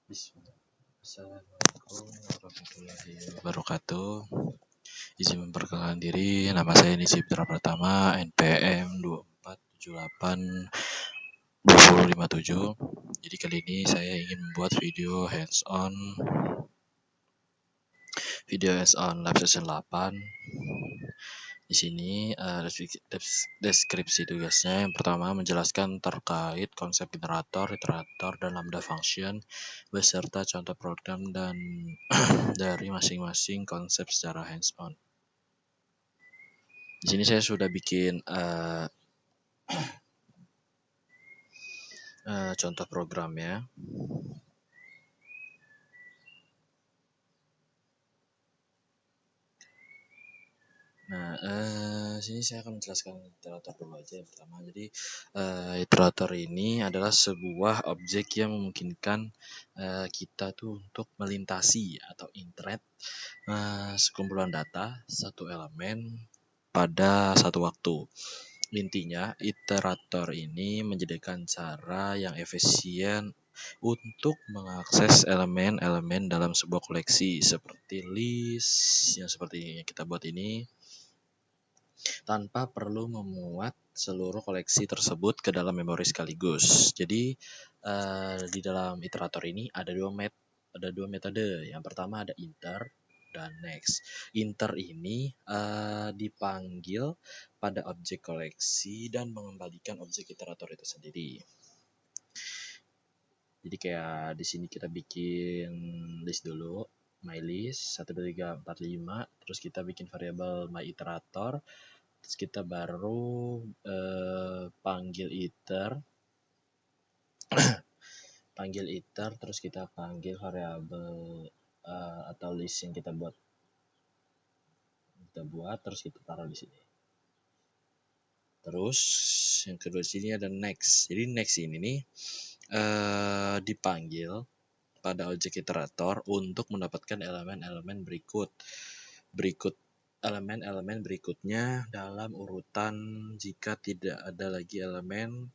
Bismillah. Assalamualaikum warahmatullahi wabarakatuh. Izin memperkenalkan diri, nama saya Nisi Putra Pratama, NPM 24782057. Jadi kali ini saya ingin membuat video hands-on lab session 8. Di sini deskripsi tugasnya yang pertama menjelaskan terkait konsep generator, iterator, dan lambda function beserta contoh program dan dari masing-masing konsep secara hands-on. Di sini saya sudah bikin contoh programnya. Nah, sini saya akan menjelaskan iterator dulu aja yang pertama. Jadi, iterator ini adalah sebuah objek yang memungkinkan kita tuh untuk melintasi atau iterate sekumpulan data satu elemen pada satu waktu. Intinya, iterator ini menjadikan cara yang efisien untuk mengakses elemen-elemen dalam sebuah koleksi seperti list yang seperti yang kita buat ini, tanpa perlu memuat seluruh koleksi tersebut ke dalam memori sekaligus. Jadi di dalam iterator ini ada dua metode. Yang pertama ada inter dan next. Inter ini dipanggil pada objek koleksi dan mengembalikan objek iterator itu sendiri. Jadi kayak di sini kita bikin list dulu, my list 1 2 3 4 5, terus kita bikin variabel my iterator. Terus kita baru panggil iter terus kita panggil variabel atau list yang kita buat terus kita taruh di sini. Terus yang kedua di sini ada next. Jadi next ini nih dipanggil pada objek iterator untuk mendapatkan elemen-elemen berikut elemen-elemen berikutnya dalam urutan. Jika tidak ada lagi elemen,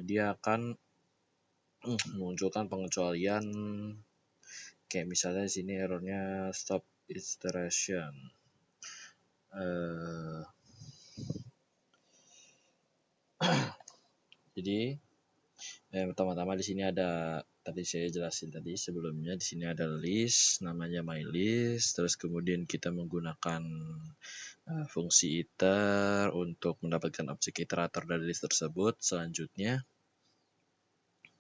dia akan memunculkan pengecualian, kayak misalnya di sini errornya stop iteration. Jadi pertama-tama di sini ada, tadi saya jelasin tadi sebelumnya, di sini ada list namanya my list, terus kemudian kita menggunakan fungsi iter untuk mendapatkan objek iterator dari list tersebut. Selanjutnya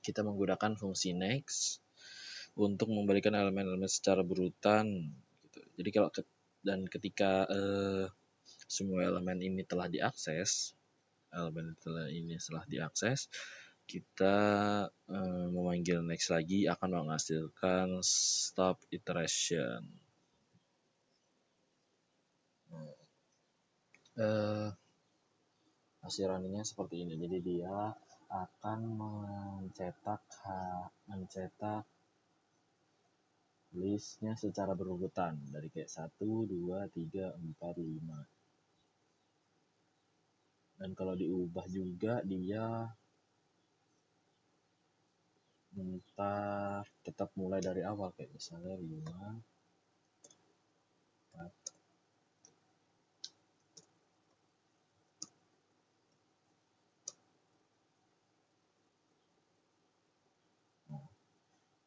kita menggunakan fungsi next untuk membalikan elemen-elemen secara berurutan gitu. Jadi kalau ketika semua elemen ini telah diakses, kita memanggil next lagi akan menghasilkan stop iteration. Hasil runningnya seperti ini. Jadi dia akan mencetak listnya secara berurutan dari kayak 1, 2, 3, 4, 5. Dan kalau diubah juga dia entah tetap mulai dari awal, kayak misalnya 5, 4.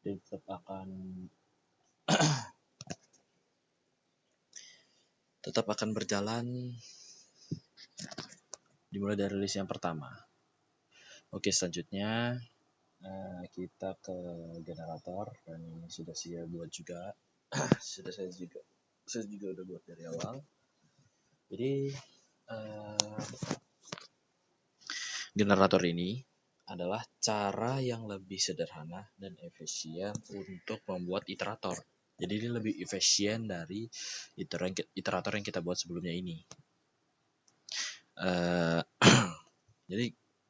Dia tetap akan berjalan dimulai dari list yang pertama. Oke, selanjutnya kita ke generator, dan ini sudah saya buat juga. saya juga udah buat dari awal. Jadi generator ini adalah cara yang lebih sederhana dan efisien untuk membuat iterator. Jadi ini lebih efisien dari iterator yang kita buat sebelumnya ini.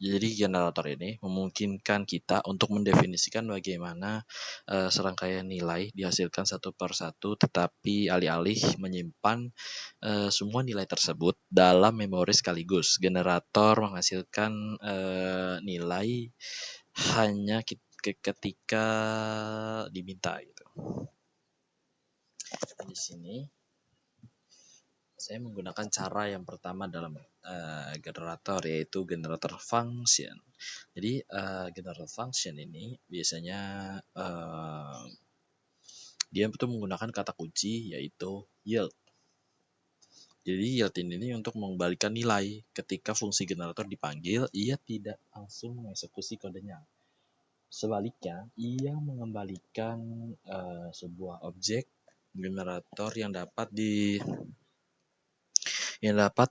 Jadi generator ini memungkinkan kita untuk mendefinisikan bagaimana serangkaian nilai dihasilkan satu per satu, tetapi alih-alih menyimpan semua nilai tersebut dalam memori sekaligus. Generator menghasilkan nilai hanya ketika diminta gitu. Di sini saya menggunakan cara yang pertama dalam generator, yaitu generator function. Jadi generator function ini biasanya dia itu menggunakan kata kunci yaitu yield. Jadi yield ini untuk mengembalikan nilai ketika fungsi generator dipanggil, ia tidak langsung mengeksekusi kodenya. Sebaliknya, ia mengembalikan sebuah objek generator yang dapat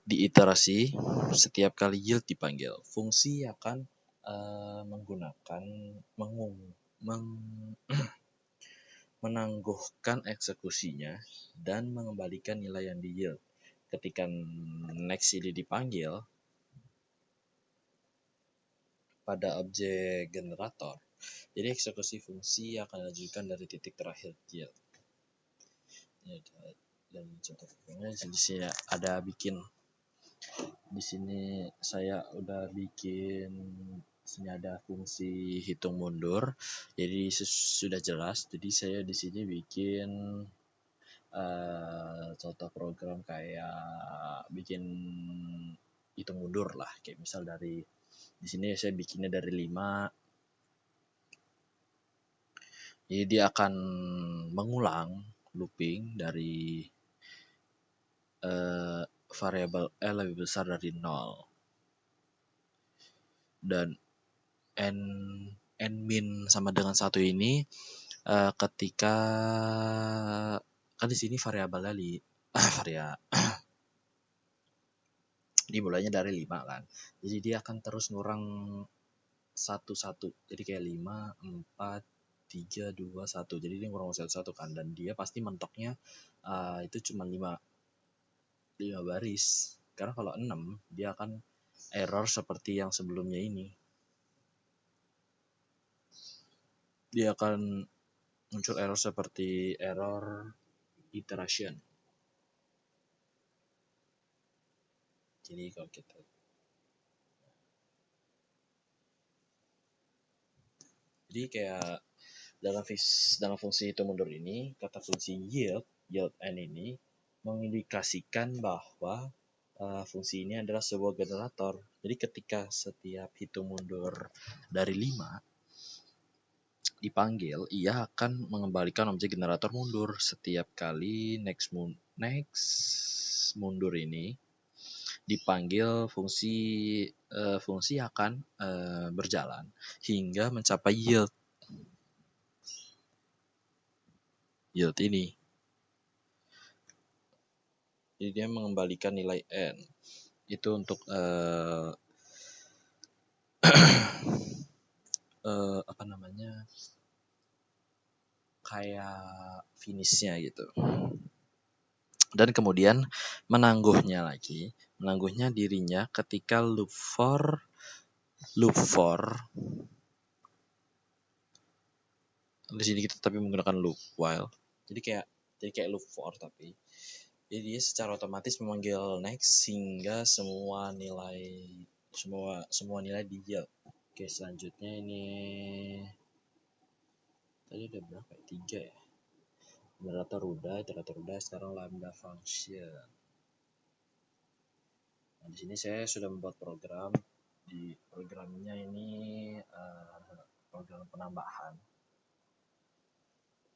diiterasi setiap kali yield dipanggil. Fungsi akan menggunakan menangguhkan eksekusinya dan mengembalikan nilai yang di yield. Ketika next ini dipanggil pada objek generator, jadi eksekusi fungsi akan dilanjutkan dari titik terakhir yield. Dan contohnya di sini ada bikin, di sini saya udah bikin sini ada fungsi hitung mundur, jadi sudah jelas. Jadi saya di sini bikin contoh program kayak bikin hitung mundur lah, kayak misal dari di sini saya bikinnya dari 5. Jadi dia akan mengulang looping dari variabel L lebih besar dari 0. Dan n min sama dengan 1 ini ketika kan di sini variabelnya dimulainya dari 5 kan. Jadi dia akan terus ngurang satu-satu. Jadi kayak 5, 4, 3, 2, 1. Jadi dia ngurang satu-satu kan, dan dia pasti mentoknya itu cuma 5 baris. Karena kalau 6 dia akan error seperti yang sebelumnya ini. Dia akan muncul error seperti error iteration. Jadi kalau kita kayak dalam fungsi hitung mundur ini, kata kunci yield n ini mengindikasikan bahwa fungsi ini adalah sebuah generator. Jadi ketika setiap hitung mundur dari 5 dipanggil, ia akan mengembalikan objek generator mundur. Setiap kali next mundur ini dipanggil, fungsi akan berjalan hingga mencapai yield ini. Jadi dia mengembalikan nilai n. Itu untuk kayak finishnya gitu. Dan kemudian menangguhnya dirinya ketika loop for di sini kita tapi menggunakan loop while. Jadi kayak loop for, tapi jadi dia secara otomatis memanggil next hingga semua nilai di yield. Oke, selanjutnya ini tadi udah berapa? 3 ya. Iterator udah, sekarang lambda function. Nah, di sini saya sudah membuat program. Di programnya ini program penambahan.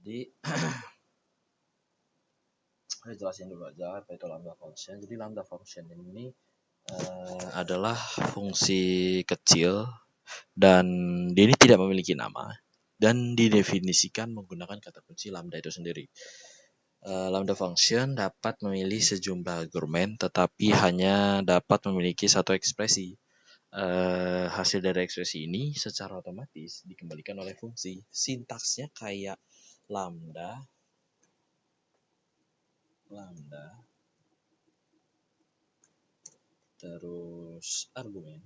Jadi saya jelasin dulu aja apa itu lambda function. Jadi lambda function ini adalah fungsi kecil dan dia ini tidak memiliki nama dan didefinisikan menggunakan kata kunci lambda itu sendiri. Lambda function dapat memilih sejumlah argumen, tetapi hanya dapat memiliki satu ekspresi. Hasil dari ekspresi ini secara otomatis dikembalikan oleh fungsi. Sintaksnya kayak lambda terus argumen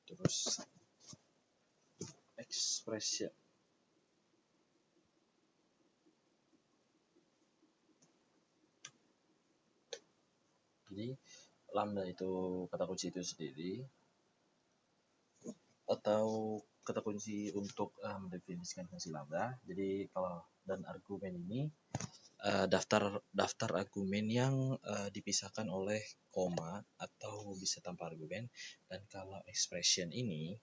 terus expression. Jadi lambda itu kata kunci itu sendiri, atau kata kunci untuk mendefinisikan fungsi lambda. Jadi kalau dan argumen ini daftar argumen yang dipisahkan oleh koma atau bisa tanpa argumen. Dan kalau expression ini,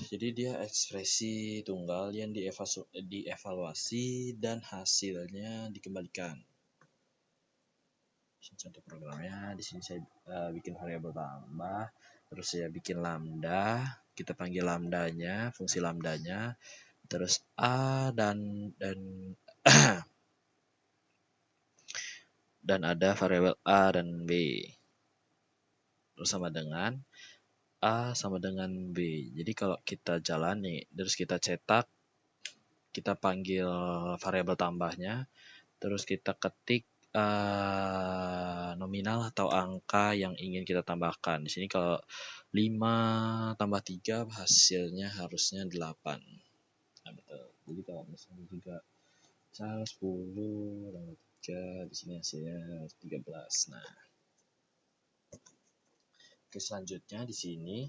jadi dia ekspresi tunggal yang dievaluasi dan hasilnya dikembalikan. Contoh programnya di sini saya bikin variabel tambah, terus saya bikin lambda, kita panggil lambdanya, fungsi lambdanya, terus a dan ada variabel a dan b, terus sama dengan a sama dengan b. Jadi kalau kita jalani, terus kita cetak, kita panggil variabel tambahnya, terus kita ketik nominal atau angka yang ingin kita tambahkan. Di sini kalau 5 tambah 3 hasilnya harusnya 8. Nah, betul. Jadi kalau misalnya juga 10 tambah 3, di sini hasilnya 13. Nah, oke, selanjutnya di sini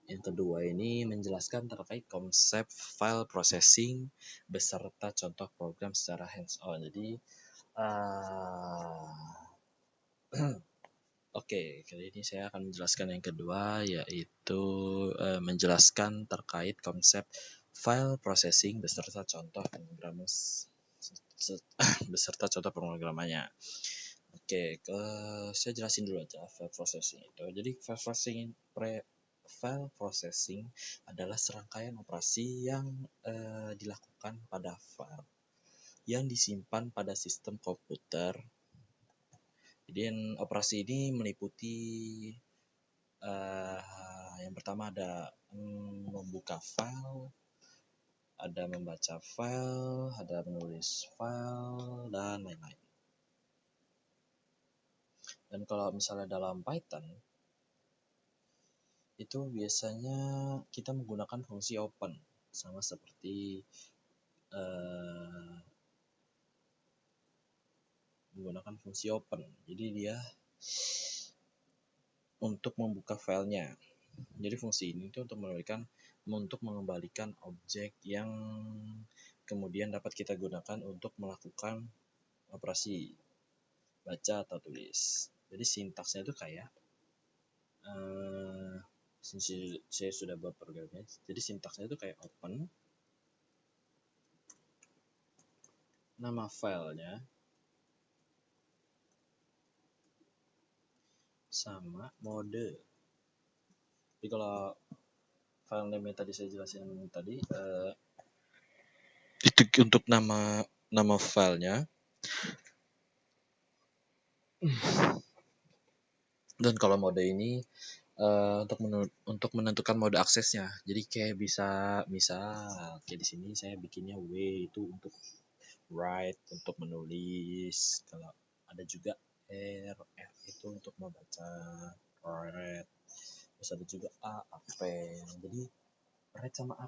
yang kedua ini menjelaskan terkait konsep file processing beserta contoh program secara hands-on. Jadi oke, kali ini saya akan menjelaskan yang kedua, yaitu menjelaskan terkait konsep file processing beserta contoh pemrogramannya. Oke, saya jelasin dulu aja file processing itu. Jadi file processing adalah serangkaian operasi yang dilakukan pada file yang disimpan pada sistem komputer. Jadi operasi ini meliputi yang pertama ada membuka file, ada membaca file, ada menulis file, dan lain-lain. Dan kalau misalnya dalam Python, itu biasanya kita menggunakan fungsi open, sama seperti menggunakan fungsi open. Jadi dia untuk membuka filenya. Jadi fungsi ini itu untuk mengembalikan objek yang kemudian dapat kita gunakan untuk melakukan operasi baca atau tulis. Jadi sintaksnya itu kayak saya sudah buat programnya. Jadi sintaksnya itu kayak open, nama filenya, sama mode. Jadi kalau file name yang tadi saya jelasin tadi, itu untuk nama filenya. Dan kalau mode ini untuk menentukan mode aksesnya. Jadi kayak bisa kayak di sini saya bikinnya W itu untuk write, untuk menulis. Kalau ada juga R, F itu untuk membaca, read. Terus ada juga A, append. Jadi write sama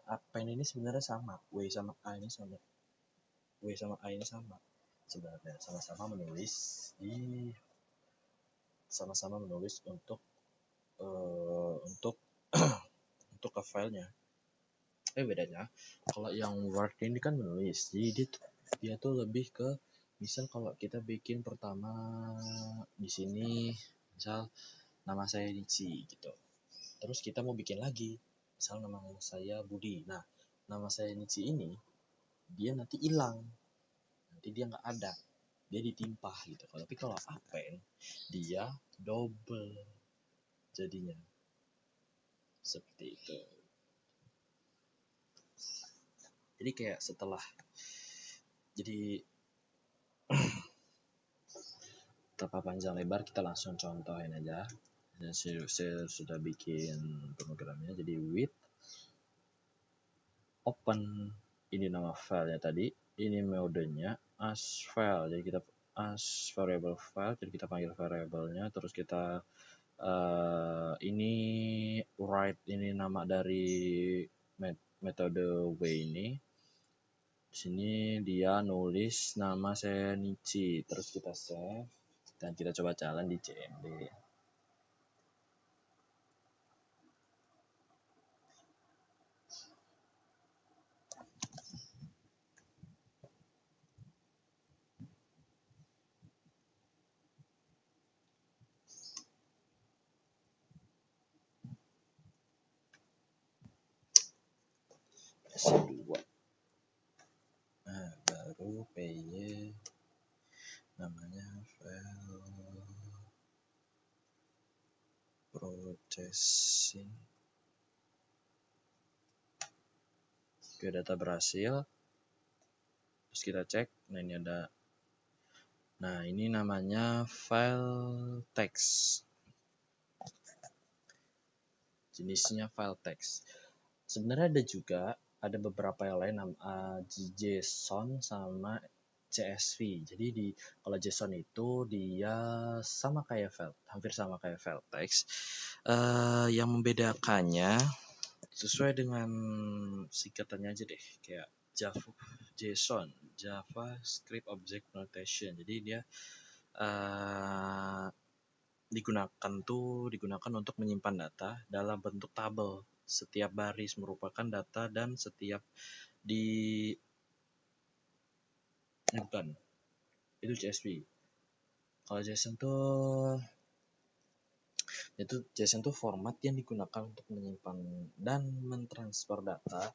append ini sebenarnya sama. W sama A ini sama. Sebenarnya sama-sama menulis untuk untuk ke filenya. Bedanya kalau yang Word ini kan menulis, jadi dia tuh lebih ke misal kalau kita bikin pertama di sini misal nama saya Nici gitu, terus kita mau bikin lagi misal nama saya Budi. Nah, nama saya Nici ini dia nanti hilang, nanti dia nggak ada, dia ditimpah gitu. Tapi kalau append dia double jadinya seperti itu. Jadi kayak jadi tanpa panjang lebar kita langsung contohin aja. Dan saya sudah bikin programnya. Jadi with open, ini nama filenya tadi, ini modenya as file. Jadi kita as variable file, jadi kita panggil variabelnya, terus kita ini write, ini nama dari metode W ini. Di sini dia nulis nama saya Nichi, terus kita save dan kita coba jalan di CMD. S2. Nah, baru PY namanya file processing. Oke, data berhasil. Terus kita cek. Nah, ini ada. Nah, ini namanya file text. Jenisnya file text. Sebenarnya ada beberapa yang lain, JSON sama CSV. Jadi kalau JSON itu dia hampir sama kayak file text. Yang membedakannya sesuai dengan singkatannya aja deh, kayak JSON, JavaScript Object Notation. Jadi dia digunakan untuk menyimpan data dalam bentuk tabel. Setiap baris merupakan data dan setiap bukan, itu CSV. Kalau JSON tuh format yang digunakan untuk menyimpan dan mentransfer data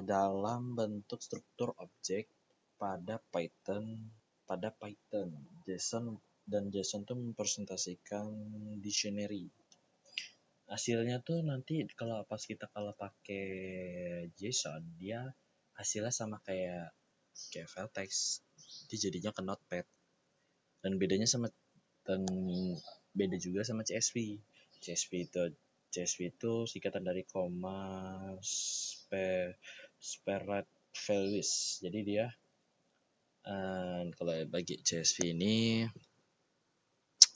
dalam bentuk struktur objek pada Python. JSON tuh mempresentasikan dictionary. Hasilnya tuh nanti kalau pakai JSON, dia hasilnya sama kayak file text. Dia jadinya ke notepad. Dan beda juga sama CSV. CSV itu singkatan dari separate values. Jadi dia kalau bagi CSV ini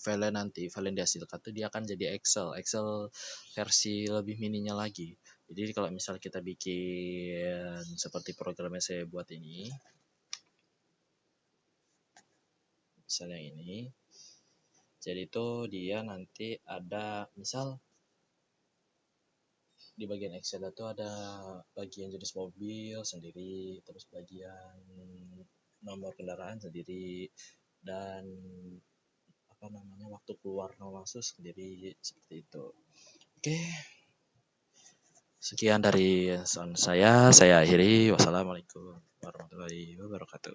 file yang dihasilkan tuh dia akan jadi Excel versi lebih mininya lagi. Jadi kalau misal kita bikin seperti program yang saya buat ini, misalnya ini, jadi itu dia nanti ada misal di bagian Excel itu ada bagian jenis mobil sendiri, terus bagian nomor kendaraan sendiri, dan waktu keluar masuk sendiri, seperti itu. Oke, sekian dari saya akhiri. Wassalamualaikum warahmatullahi wabarakatuh.